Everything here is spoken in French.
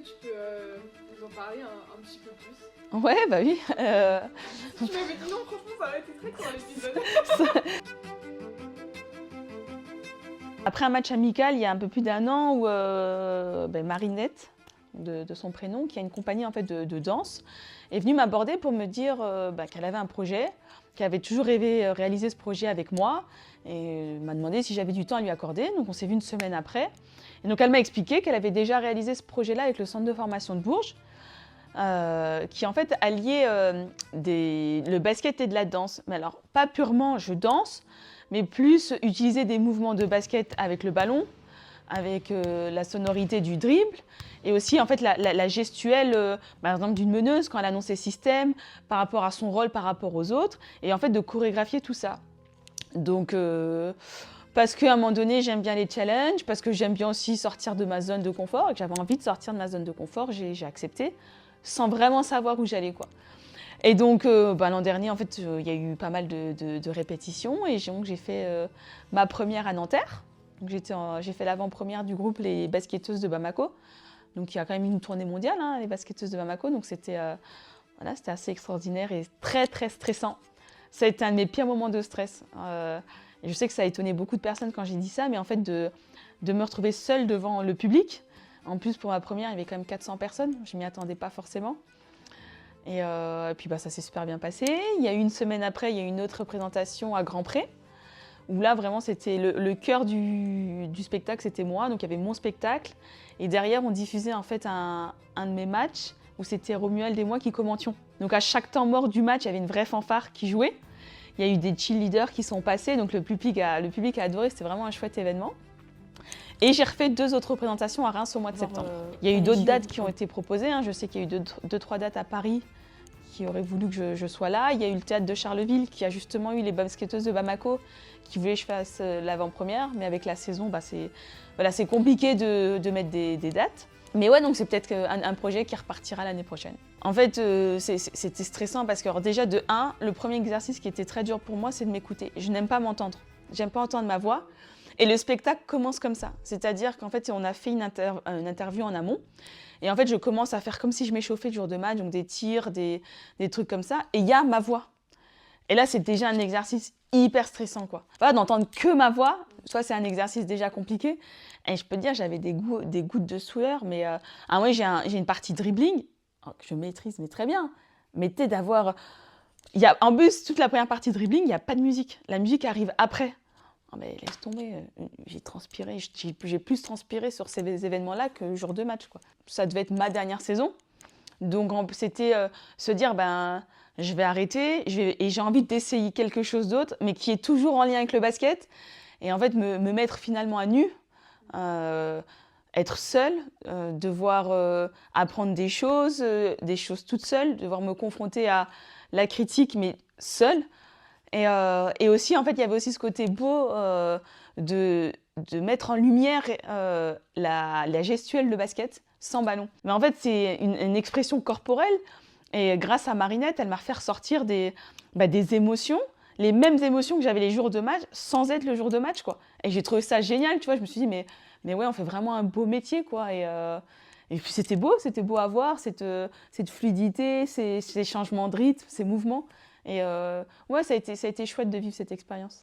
tu peux nous en parler un petit peu plus? Ouais, bah oui. Tu m'avais dit non, franchement, ça aurait été très court l'épisode. Après un match amical, il y a un peu plus d'1 an, où Marinette, de son prénom, qui a une compagnie en fait, de danse, est venue m'aborder pour me dire qu'elle avait un projet, qu'elle avait toujours rêvé réaliser ce projet avec moi, et m'a demandé si j'avais du temps à lui accorder. Donc on s'est vu une semaine après. Et donc elle m'a expliqué qu'elle avait déjà réalisé ce projet-là avec le centre de formation de Bourges, qui en fait alliait le basket et de la danse. Mais alors pas purement je danse, mais plus utiliser des mouvements de basket avec le ballon, avec la sonorité du dribble, et aussi en fait la gestuelle, par exemple d'une meneuse quand elle annonce ses systèmes, par rapport à son rôle, par rapport aux autres, et en fait de chorégraphier tout ça. Donc parce qu'à un moment donné j'aime bien les challenges, parce que j'aime bien aussi sortir de ma zone de confort, et que j'avais envie de sortir de ma zone de confort, j'ai accepté, sans vraiment savoir où j'allais, quoi. Et donc, l'an dernier, en fait, il y a eu pas mal de répétitions, et donc j'ai fait ma première à Nanterre. Donc j'ai fait l'avant-première du groupe Les Basketteuses de Bamako. Donc il y a quand même une tournée mondiale, hein, Les Basketteuses de Bamako. Donc c'était assez extraordinaire et très très stressant. Ça a été un de mes pires moments de stress. Et je sais que ça a étonné beaucoup de personnes quand j'ai dit ça, mais en fait de me retrouver seule devant le public. En plus, pour ma première, il y avait quand même 400 personnes. Je ne m'y attendais pas forcément. Et puis ça s'est super bien passé. Il y a eu une semaine après, il y a eu une autre représentation à Grand-Pré, où là vraiment c'était le cœur du spectacle, c'était moi. Donc il y avait mon spectacle, et derrière on diffusait en fait un de mes matchs où c'était Romuald et moi qui commentions. Donc à chaque temps mort du match, il y avait une vraie fanfare qui jouait. Il y a eu des cheerleaders qui sont passés, donc le public a adoré, c'était vraiment un chouette événement. Et j'ai refait 2 autres représentations à Reims au mois de septembre. Il y a eu d'autres dates qui ont été proposées, hein. Je sais qu'il y a eu 2-3 dates à Paris qui auraient voulu que je sois là. Il y a eu le théâtre de Charleville qui a justement eu les basketteuses de Bamako qui voulaient que je fasse l'avant-première, mais avec la saison, c'est compliqué de mettre des dates. Mais ouais, donc c'est peut-être un projet qui repartira l'année prochaine. En fait, c'était stressant parce que alors déjà de 1, le premier exercice qui était très dur pour moi, c'est de m'écouter. Je n'aime pas m'entendre. J'aime pas entendre ma voix. Et le spectacle commence comme ça. C'est-à-dire qu'en fait, on a fait une interview en amont. Et en fait, je commence à faire comme si je m'échauffais le jour de match, donc des tirs, des trucs comme ça. Et il y a ma voix. Et là, c'est déjà un exercice hyper stressant, quoi. Voilà, d'entendre que ma voix, soit c'est un exercice déjà compliqué. Et je peux te dire, j'avais des gouttes de sueur. Mais moi, j'ai une partie dribbling que je maîtrise mais très bien. Mais tu sais, d'avoir... En plus, toute la première partie dribbling, il n'y a pas de musique. La musique arrive après. Oh, mais laisse tomber, j'ai transpiré, j'ai plus transpiré sur ces événements-là que le jour de match, quoi. Ça devait être ma dernière saison. Donc c'était se dire, je vais arrêter, et j'ai envie d'essayer quelque chose d'autre, mais qui est toujours en lien avec le basket. Et en fait, me mettre finalement à nu, être seule, devoir apprendre des choses toute seule, devoir me confronter à la critique, mais seule. Et aussi, en fait, il y avait aussi ce côté beau de mettre en lumière la gestuelle de basket sans ballon. Mais en fait, c'est une expression corporelle. Et grâce à Marinette, elle m'a fait ressortir des émotions, les mêmes émotions que j'avais les jours de match, sans être le jour de match, quoi. Et j'ai trouvé ça génial, tu vois. Je me suis dit, mais ouais, on fait vraiment un beau métier, quoi. Et puis c'était beau à voir, cette fluidité, ces changements de rythme, ces mouvements. Et ouais, ça a été chouette de vivre cette expérience.